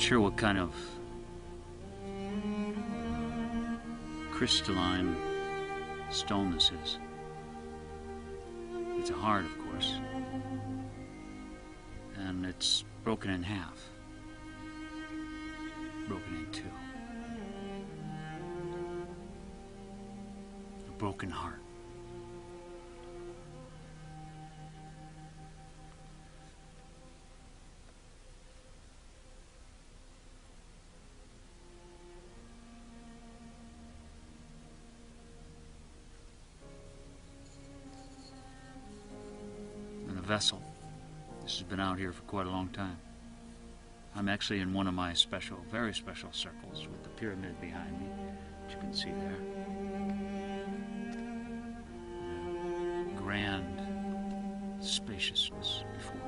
sure what kind of crystalline stone this is. It's a heart, of course, and it's broken in half, broken in two. A broken heart. Vessel. This has been out here for quite a long time. I'm actually in one of my special, very special circles with the pyramid behind me, which you can see there. Grand spaciousness before me.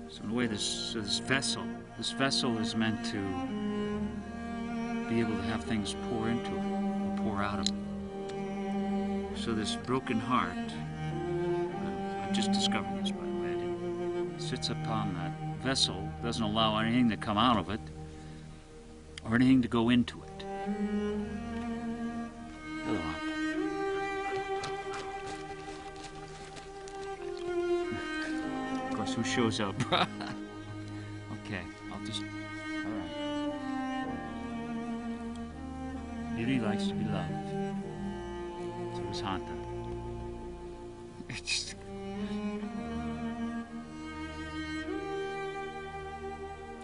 So in a way, this vessel is meant to be able to have things pour into it. Pour out of it. So this broken heart, I just discovered this, by the way, it sits upon that vessel, doesn't allow anything to come out of it or anything to go into it. Of course, who shows up? Okay, I'll just, all right. Beauty likes to be loved. So does Hanta.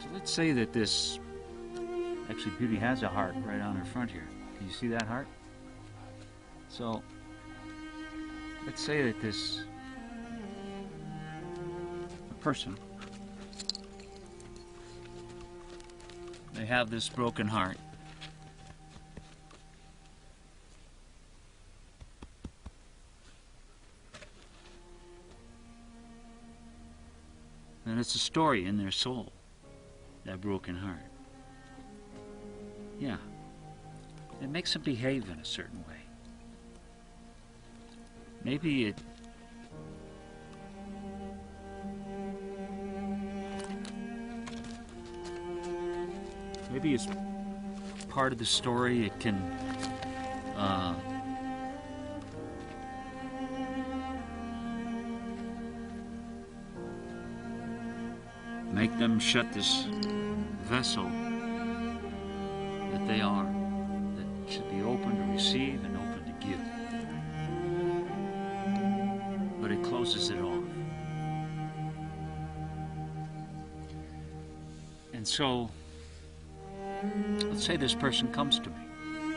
So let's say that this... Actually, Beauty has a heart right on her front here. Can you see that heart? So, let's say that this... person... They have this broken heart. And it's a story in their soul, that broken heart. Yeah. It makes them behave in a certain way. Maybe it's part of the story. It can make them shut this vessel that they are, that should be open to receive and open to give. But it closes it off. And so, let's say this person comes to me.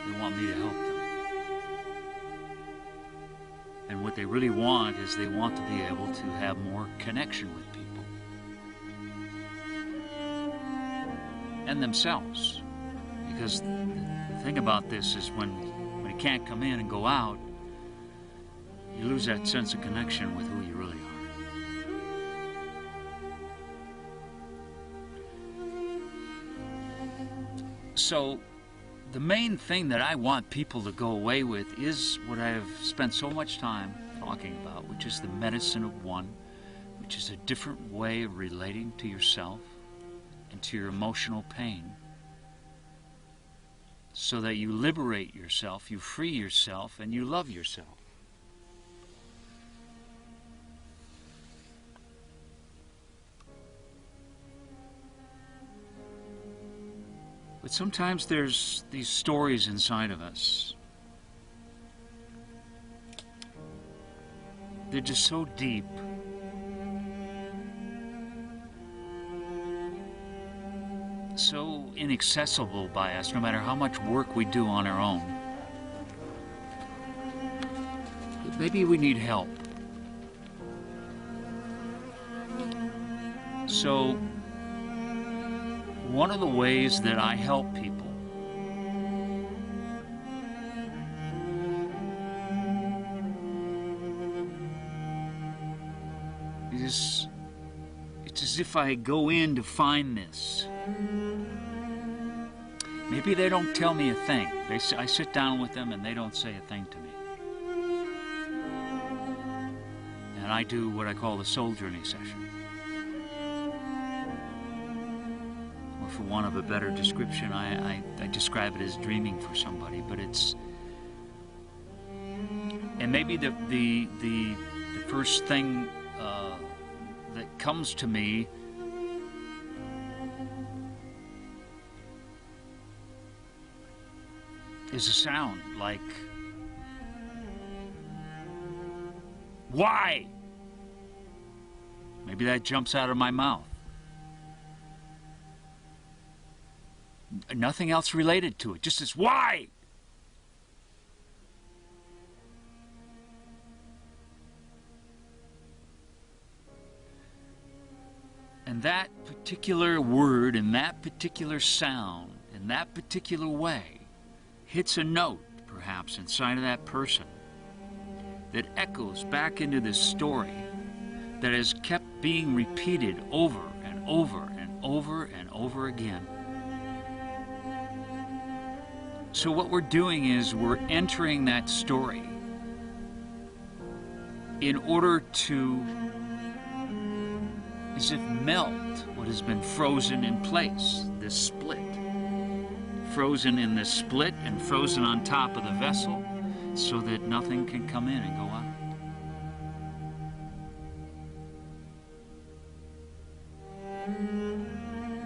They want me to help them. And what they really want is they want to be able to have more connection with people. And themselves. Because the thing about this is when you can't come in and go out, you lose that sense of connection with who you really are. So the main thing that I want people to go away with is what I have spent so much time talking about, which is the medicine of one, which is a different way of relating to yourself and to your emotional pain, so that you liberate yourself, you free yourself, and you love yourself. But sometimes there's these stories inside of us. They're just so deep. So inaccessible by us, no matter how much work we do on our own. But maybe we need help. So, one of the ways that I help people is, it's as if I go in to find this. Maybe they don't tell me a thing. I sit down with them and they don't say a thing to me. And and I do what I call the soul journey session. Or for want of a better description, I describe it as dreaming for somebody, but it's... And maybe the first thing that comes to me is a sound like, why? Maybe that jumps out of my mouth. Nothing else related to it, just this why? And that particular word and that particular sound in that particular way hits a note, perhaps, inside of that person that echoes back into this story that has kept being repeated over and over and over and over again. So what we're doing is we're entering that story in order to, as if, melt what has been frozen in place, this split. Frozen in this split and frozen on top of the vessel so that nothing can come in and go out.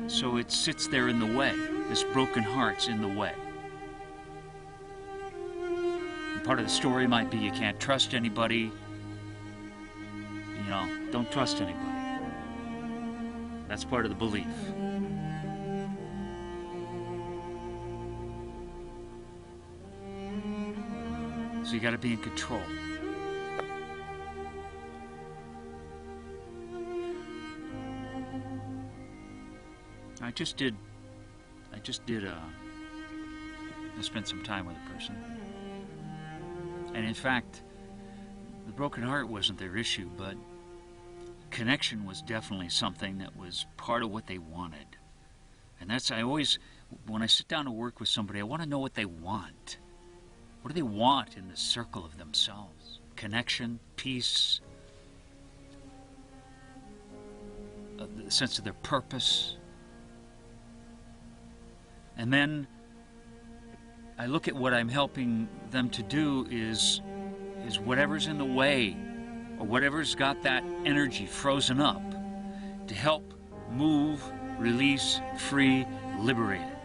So it sits there in the way. This broken heart's in the way. And part of the story might be you can't trust anybody. You know, don't trust anybody. That's part of the belief. So you got to be in control. I spent some time with a person. And in fact, the broken heart wasn't their issue, but connection was definitely something that was part of what they wanted. And that's, when I sit down to work with somebody, I want to know what they want. What do they want in the circle of themselves? Connection, peace, the sense of their purpose. And then I look at what I'm helping them to do is whatever's in the way or whatever's got that energy frozen up to help move, release, free, liberate it.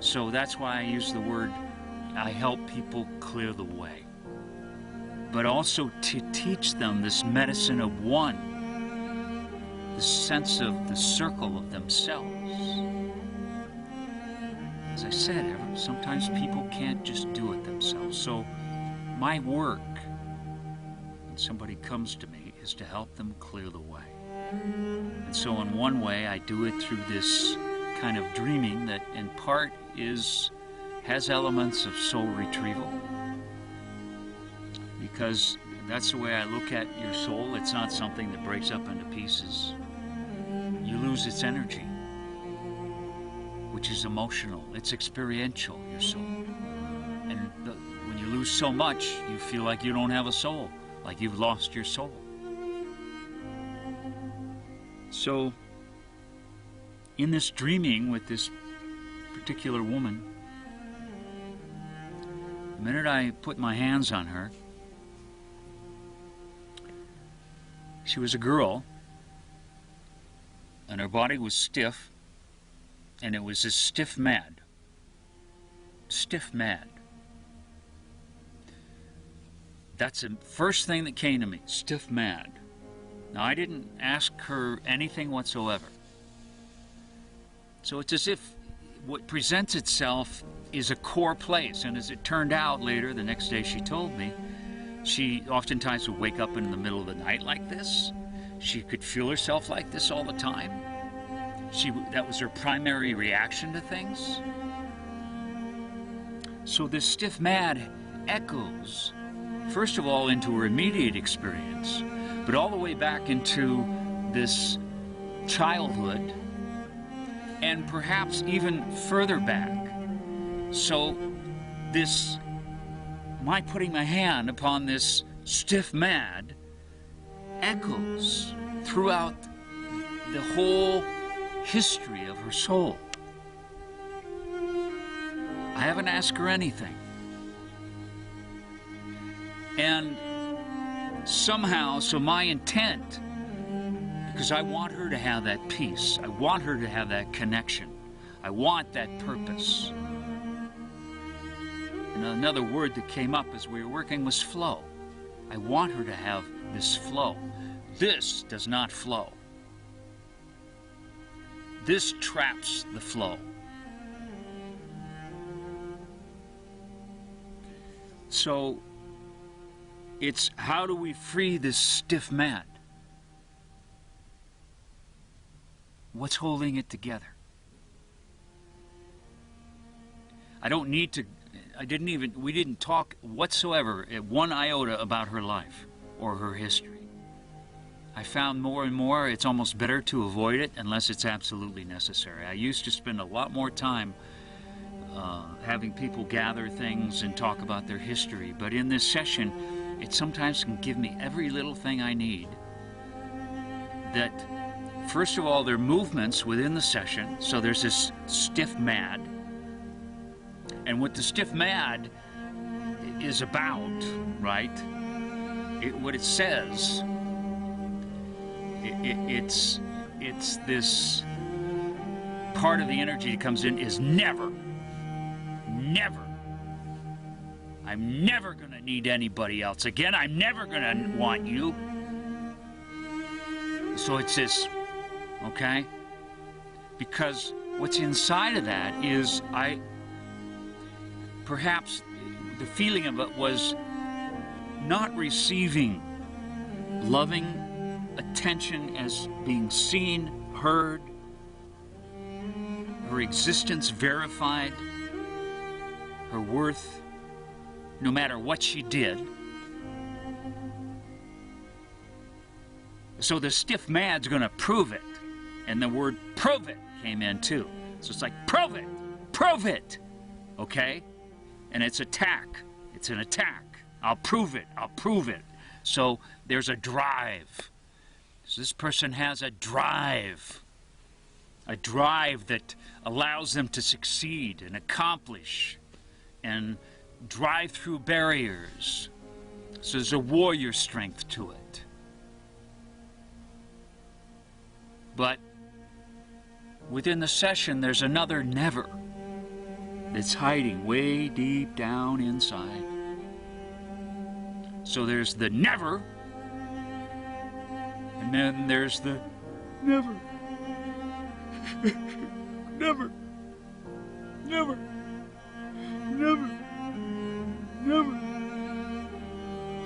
So that's why I use the word, I help people clear the way. But also to teach them this medicine of one, the sense of the circle of themselves. As I said, sometimes people can't just do it themselves. So my work, when somebody comes to me, is to help them clear the way. And so in one way, I do it through this kind of dreaming that in part has elements of soul retrieval. Because that's the way I look at your soul. It's not something that breaks up into pieces. You lose its energy, which is emotional. It's experiential, your soul. And when you lose so much, you feel like you don't have a soul, like you've lost your soul. So, in this dreaming with this particular woman, the minute I put my hands on her, she was a girl, and her body was stiff, and it was this stiff mad. Stiff mad. That's the first thing that came to me, stiff mad. Now, I didn't ask her anything whatsoever. So it's as if what presents itself is a core place, and as it turned out later, the next day she told me, she oftentimes would wake up in the middle of the night like this. She could feel herself like this all the time. That was her primary reaction to things. So this stiff mad echoes, first of all, into her immediate experience, but all the way back into this childhood, and perhaps even further back. So my putting my hand upon this stiff mad echoes throughout the whole history of her soul. I haven't asked her anything. And somehow, so my intent, because I want her to have that peace, I want her to have that connection, I want that purpose. And another word that came up as we were working was flow. I want her to have this flow. This does not flow. This traps the flow. So it's how do we free this stiff mat? What's holding it together? I don't need to, we didn't talk whatsoever, one iota about her life or her history. I found more and more it's almost better to avoid it unless it's absolutely necessary. I used to spend a lot more time having people gather things and talk about their history, but in this session, it sometimes can give me every little thing I need. That, first of all, there are movements within the session, so there's this stiff mad. And what the stiff mad is about, right, what it says, it's this part of the energy that comes in is never. I'm never going to need anybody else again. I'm never going to want you. So it's this, okay? Because what's inside of that is perhaps the feeling of it was not receiving loving attention as being seen, heard, her existence verified, her worth, no matter what she did. So the stiff mad's going to prove it. And the word prove it came in too. So it's like, prove it, okay? And it's attack. It's an attack. I'll prove it. So there's a drive. So this person has a drive that allows them to succeed and accomplish and drive through barriers. So there's a warrior strength to it. But within the session, there's another never that's hiding way deep down inside. So there's the never, and then there's the never. Never.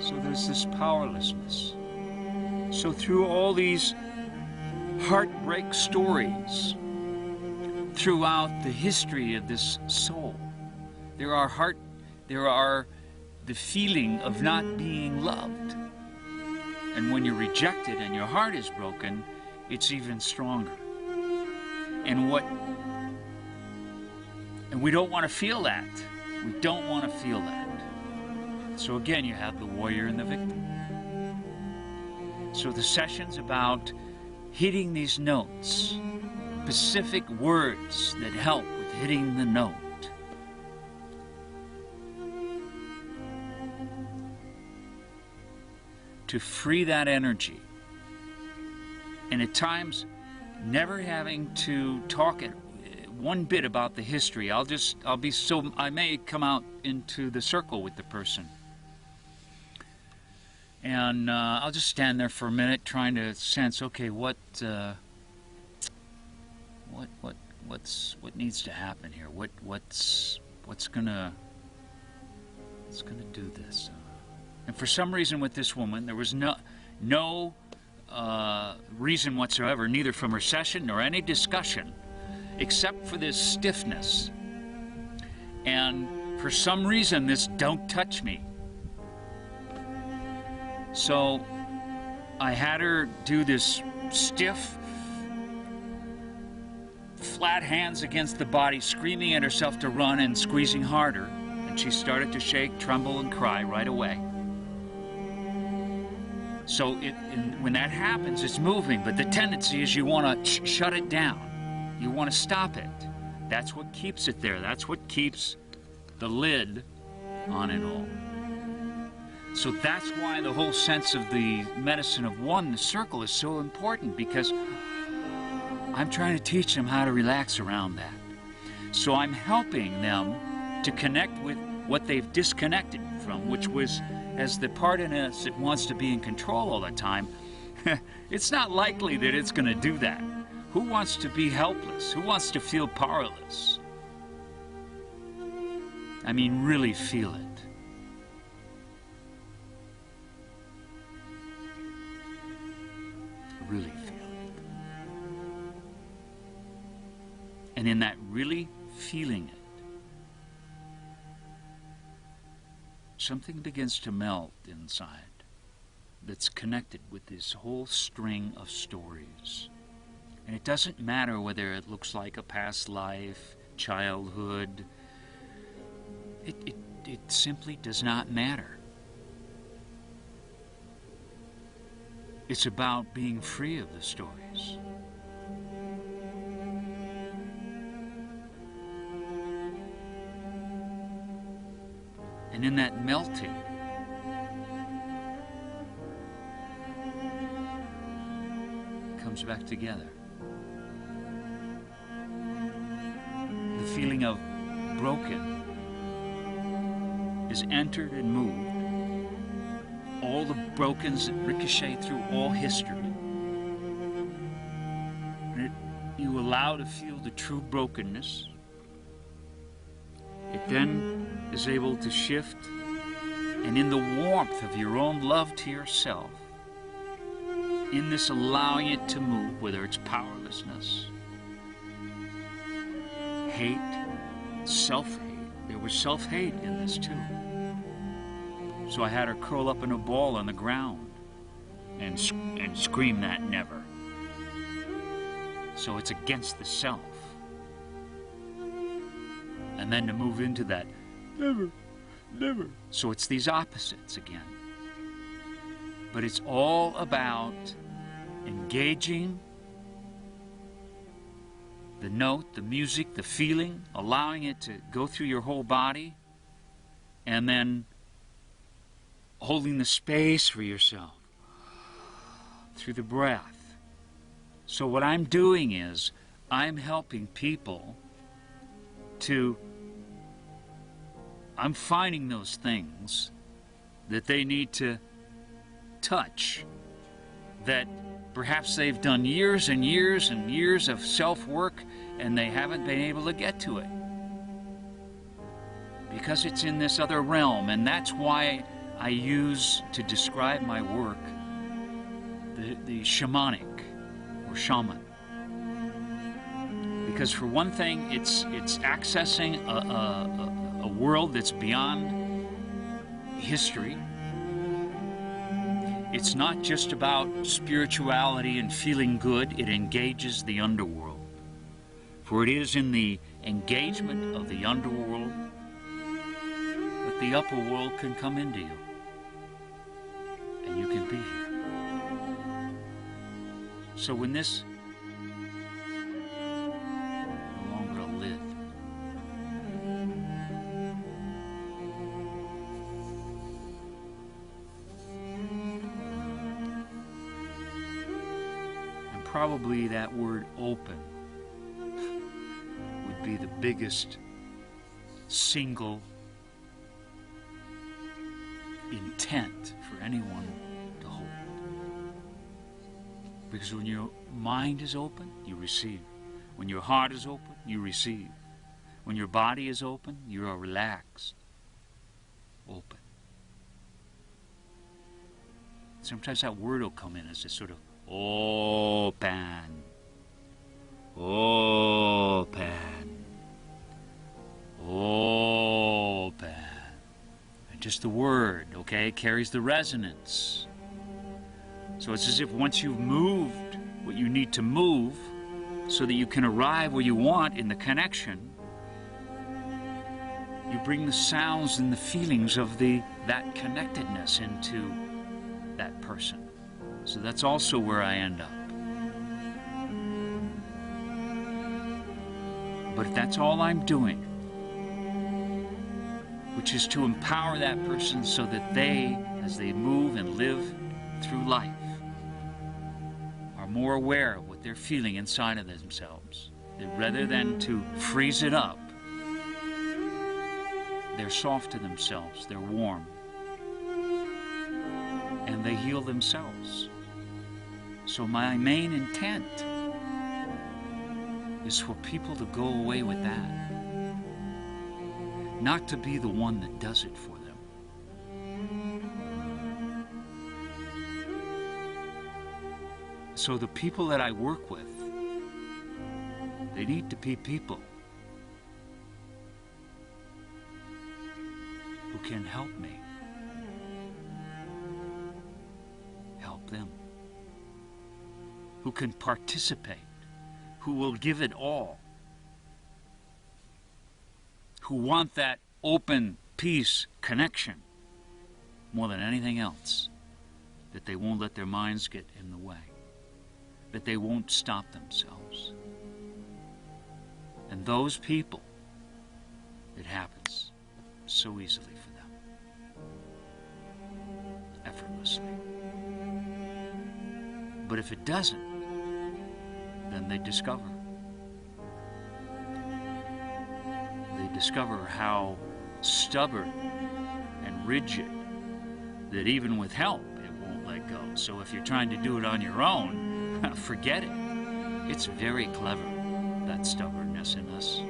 So there's this powerlessness. So through all these heartbreak stories throughout the history of this soul, there are the feeling of not being loved. And when you're rejected and your heart is broken, it's even stronger. And we don't want to feel that. We don't want to feel that. So again, you have the warrior and the victim. So the session's about hitting these notes, specific words that help with hitting the note. To free that energy. And at times, never having to talk one bit about the history. I may come out into the circle with the person. And I'll just stand there for a minute trying to sense, okay, what needs to happen here? What's gonna do this? And for some reason with this woman, there was no reason whatsoever, neither from her session nor any discussion, except for this stiffness. And for some reason, this don't touch me. So I had her do this stiff, flat hands against the body, screaming at herself to run and squeezing harder. And she started to shake, tremble, and cry right away. So when that happens, it's moving, but the tendency is you want to shut it down. You want to stop it. That's what keeps it there. That's what keeps the lid on it all. So that's why the whole sense of the medicine of one, the circle, is so important, because I'm trying to teach them how to relax around that. So I'm helping them to connect with what they've disconnected from, which was, as the part in us that wants to be in control all the time, it's not likely that it's going to do that. Who wants to be helpless? Who wants to feel powerless? I mean, really feel it. Really feel it. And in that really feeling it, something begins to melt inside that's connected with this whole string of stories. And it doesn't matter whether it looks like a past life, childhood. It simply does not matter. It's about being free of the stories. And in that melting, it comes back together. The feeling of broken is entered and moved. All the brokens that ricochet through all history. And you allow to feel the true brokenness. It then is able to shift, and in the warmth of your own love to yourself, in this allowing it to move, whether it's powerlessness, hate, self-hate. There was self-hate in this too. So I had her curl up in a ball on the ground and scream that never. So it's against the self. And then to move into that never, never. So it's these opposites again. But it's all about engaging the note, the music, the feeling, allowing it to go through your whole body, and then holding the space for yourself through the breath. So what I'm doing is I'm helping people to, I'm finding those things that they need to touch, that perhaps they've done years and years and years of self-work and they haven't been able to get to it because it's in this other realm. And that's why I use to describe my work the shamanic or shaman, because for one thing it's accessing a world that's beyond history. It's not just about spirituality and feeling good. It engages the underworld, for it is in the engagement of the underworld that the upper world can come into you. And you can be here. So when this no longer a lid, and probably that word open would be the biggest single intent for anyone to hold. Because when your mind is open, you receive. When your heart is open, you receive. When your body is open, you are relaxed. Open. Sometimes that word will come in as a sort of open. Open. Open. Just the word, okay, carries the resonance. So it's as if once you've moved what you need to move so that you can arrive where you want in the connection, you bring the sounds and the feelings of that connectedness into that person. So that's also where I end up. But if that's all I'm doing, which is to empower that person so that they, as they move and live through life, are more aware of what they're feeling inside of themselves, that rather than to freeze it up, they're soft to themselves, they're warm, and they heal themselves. So my main intent is for people to go away with that, not to be the one that does it for them. So the people that I work with, they need to be people who can help me help them, who can participate, who will give it all, who want that open peace connection more than anything else, that they won't let their minds get in the way, that they won't stop themselves. And those people, it happens so easily for them, effortlessly. But if it doesn't, then they discover. They discover how stubborn and rigid that even with help, it won't let go. So if you're trying to do it on your own, forget it. It's very clever, that stubbornness in us.